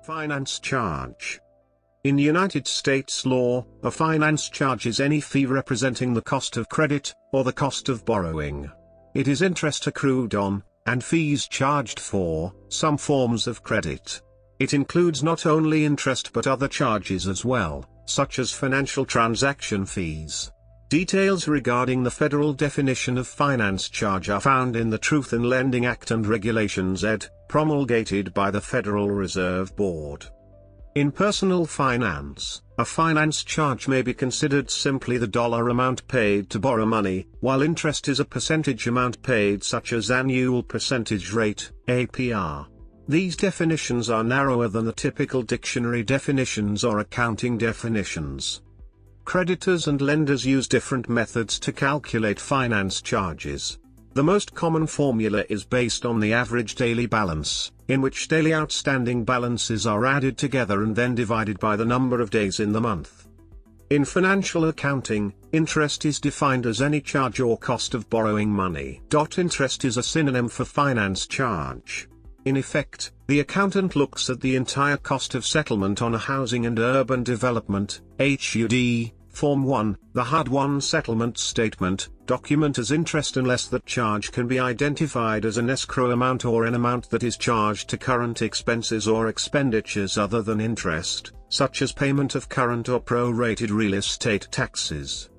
Finance charge. In United States law, a finance charge is any fee representing the cost of credit, or the cost of borrowing. It is interest accrued on, and fees charged for, some forms of credit. It includes not only interest but other charges as well, such as financial transaction fees. Details regarding the federal definition of finance charge are found in the Truth in Lending Act and Regulations ed., promulgated by the Federal Reserve Board. In personal finance, a finance charge may be considered simply the dollar amount paid to borrow money, while interest is a percentage amount paid, such as annual percentage rate, APR. These definitions are narrower than the typical dictionary definitions or accounting definitions. Creditors and lenders use different methods to calculate finance charges. The most common formula is based on the average daily balance, in which daily outstanding balances are added together and then divided by the number of days in the month. In financial accounting, interest is defined as any charge or cost of borrowing money. Interest is a synonym for finance charge. In effect, the accountant looks at the entire cost of settlement on a Housing and Urban Development (HUD) Form 1, the HUD-1 settlement statement, document as interest unless that charge can be identified as an escrow amount or an amount that is charged to current expenses or expenditures other than interest, such as payment of current or prorated real estate taxes.